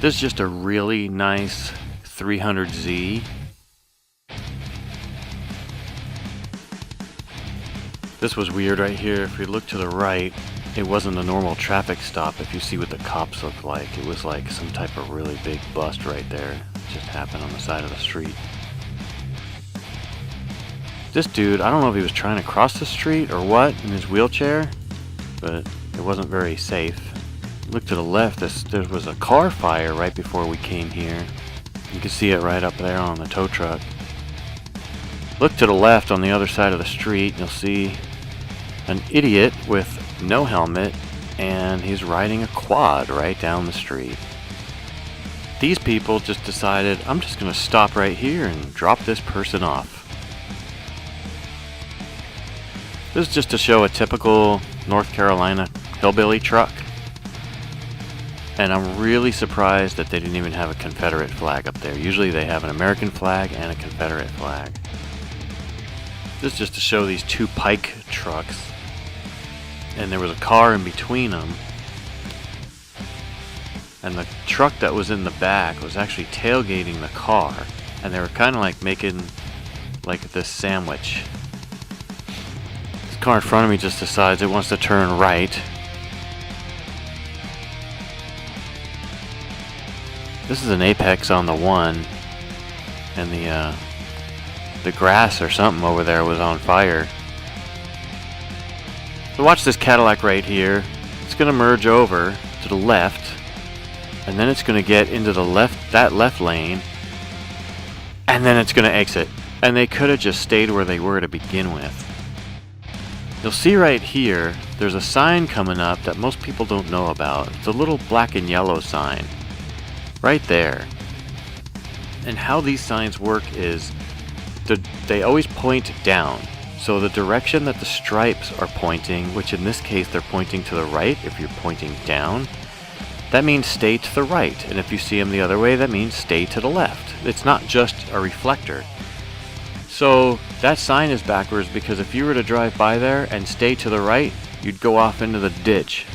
This is just a really nice 300Z. This was weird right here. If we look to the right, it wasn't a normal traffic stop. If you see what the cops looked like, it was like some type of really big bust right there. It just happened on the side of the street. This dude, I don't know if he was trying to cross the street or what in his wheelchair, but it wasn't very safe. Look to the left, there was a car fire right before we came here. You can see it right up there on the tow truck. Look to the left on the other side of the street, you'll see an idiot with no helmet, and he's riding a quad right down the street. These people just decided, I'm just going to stop right here and drop this person off. This is just to show a typical North Carolina hillbilly truck. And I'm really surprised that they didn't even have a Confederate flag up there. Usually they have an American flag and a Confederate flag. This is just to show these two Pike trucks. And there was a car in between them. And the truck that was in the back was actually tailgating the car. And they were kind of like making like this sandwich. This car in front of me just decides it wants to turn right. This is an apex on the one, and the grass or something over there was on fire. So watch this Cadillac right here. It's going to merge over to the left, and then it's going to get into that left lane, and then it's going to exit. And they could have just stayed where they were to begin with. You'll see right here, there's a sign coming up that most people don't know about. It's a little black and yellow sign. Right there. And how these signs work is they always point down. So the direction that the stripes are pointing, which in this case they're pointing to the right, if you're pointing down, that means stay to the right. And if you see them the other way, that means stay to the left. It's not just a reflector. So that sign is backwards because if you were to drive by there and stay to the right, you'd go off into the ditch.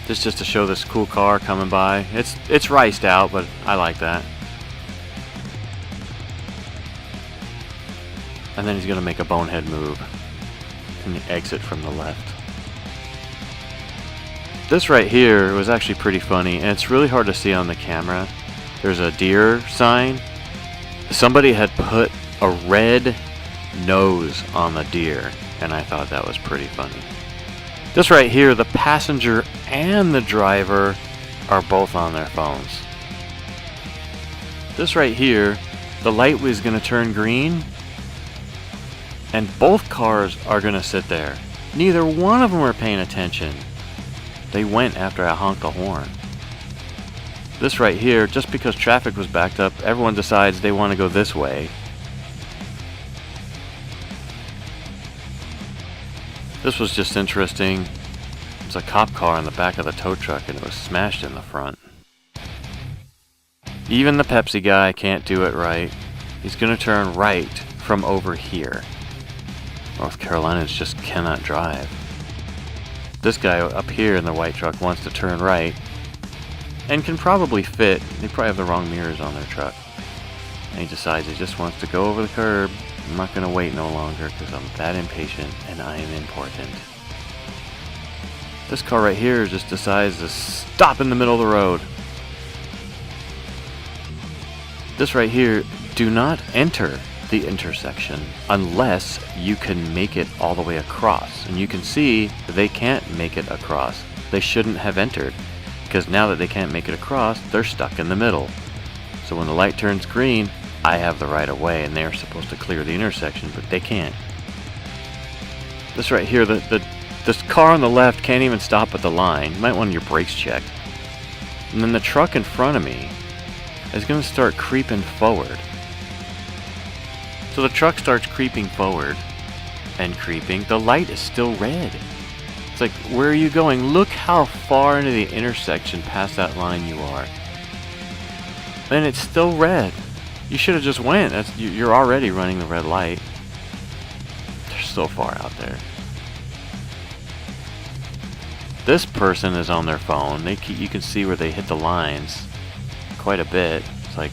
This just to show this cool car coming by. It's riced out, but I like that. And then he's going to make a bonehead move and exit from the left. This right here was actually pretty funny, and it's really hard to see on the camera. There's a deer sign. Somebody had put a red nose on the deer, and I thought that was pretty funny. This right here, the passenger and the driver are both on their phones. This right here, the light was going to turn green, and both cars are going to sit there. Neither one of them were paying attention. They went after I honked the horn. This right here, just because traffic was backed up, everyone decides they want to go this way. This was just interesting. It's a cop car in the back of the tow truck and it was smashed in the front. Even the Pepsi guy can't do it right. He's going to turn right from over here. North Carolinians just cannot drive. This guy up here in the white truck wants to turn right and can probably fit. They probably have the wrong mirrors on their truck. And he decides he just wants to go over the curb. I'm not going to wait no longer because I'm that impatient and I am important. This car right here just decides to stop in the middle of the road. This right here, do not enter the intersection unless you can make it all the way across. And you can see they can't make it across. They shouldn't have entered because now that they can't make it across, they're stuck in the middle. So when the light turns green, I have the right of way and they're supposed to clear the intersection, but they can't. This right here, this car on the left can't even stop at the line. You might want your brakes checked. And then the truck in front of me is going to start creeping forward. So the truck starts creeping forward and creeping. The light is still red. It's like, where are you going? Look how far into the intersection past that line you are. And it's still red. You should have just went. You're already running the red light. They're so far out there. This person is on their phone. You can see where they hit the lines quite a bit. It's like,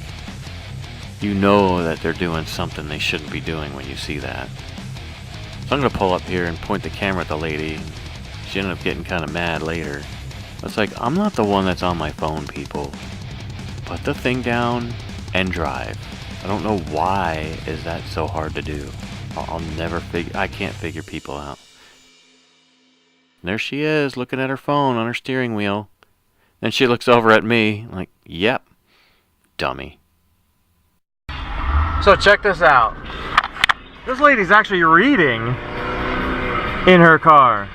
you know that they're doing something they shouldn't be doing when you see that. So I'm going to pull up here and point the camera at the lady. She ended up getting kind of mad later. It's like, I'm not the one that's on my phone, people. Put the thing down and drive. I don't know why is that so hard to do. I'll never figure, I can't figure people out. And there she is, looking at her phone on her steering wheel. Then she looks over at me, like, yep, dummy. So check this out. This lady's actually reading in her car.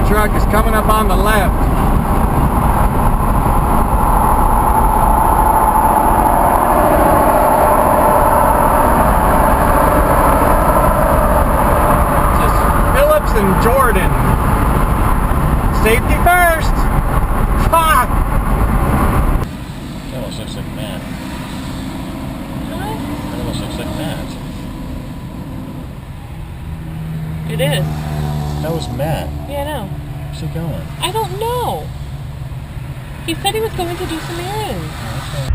Truck is coming up on the left. Just Phillips and Jordan. Safety first. Ha! That almost looks like Matt. Huh? That almost looks like Matt. It is. That was Matt. Yeah, I know. Where's he going? I don't know. He said he was going to do some errands. Okay.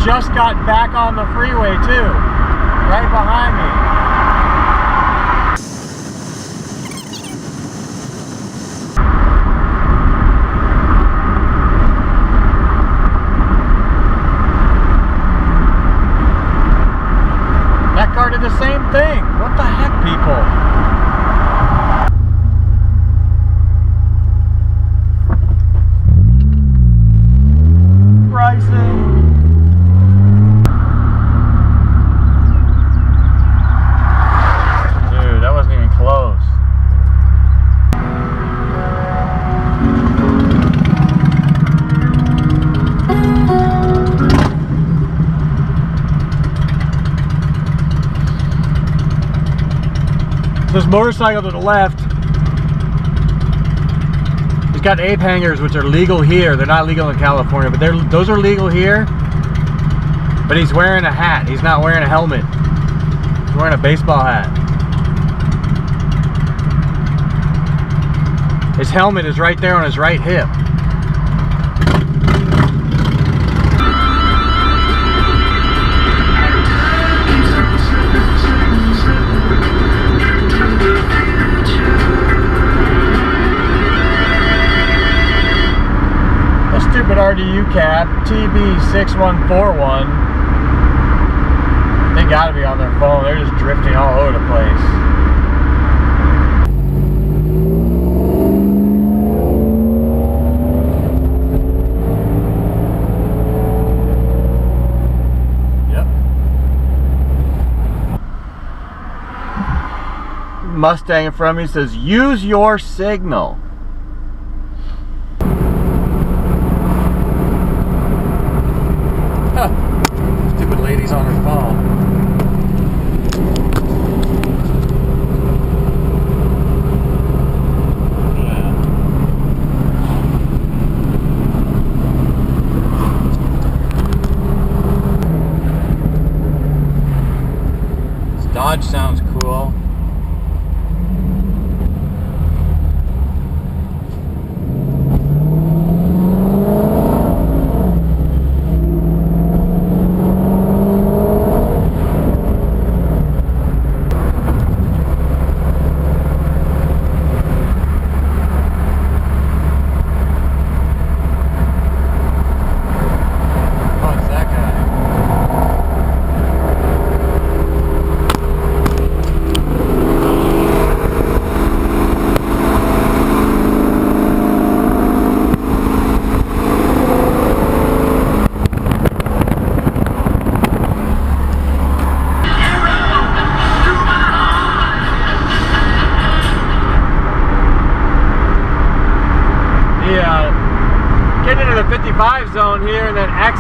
Just got back on the freeway too, right behind me. That car did the same thing. What the heck, people? Brycen. Close. This motorcycle to the left, he's got ape hangers, which are legal here. They're not legal in California, but those are legal here. But he's wearing a hat. He's not wearing a helmet. He's wearing a baseball hat. His helmet is right there on his right hip. A stupid RDU cab, TB6141. They gotta be on their phone. They're just drifting all over the place. Mustang in front of me says, use your signal. Huh. Stupid lady's on her phone. Yeah. This Dodge sounds cool.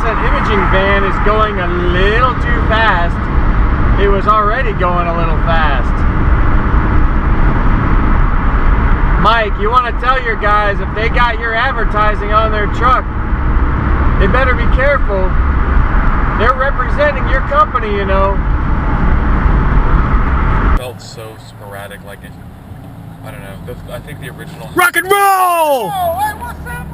Brycen imaging van is going a little too fast. It was already going a little fast. Mike, you want to tell your guys if they got your advertising on their truck, they better be careful. They're representing your company, you know. Felt so sporadic, like it. I don't know. I think the original Rock and roll! Oh, hey, what's up?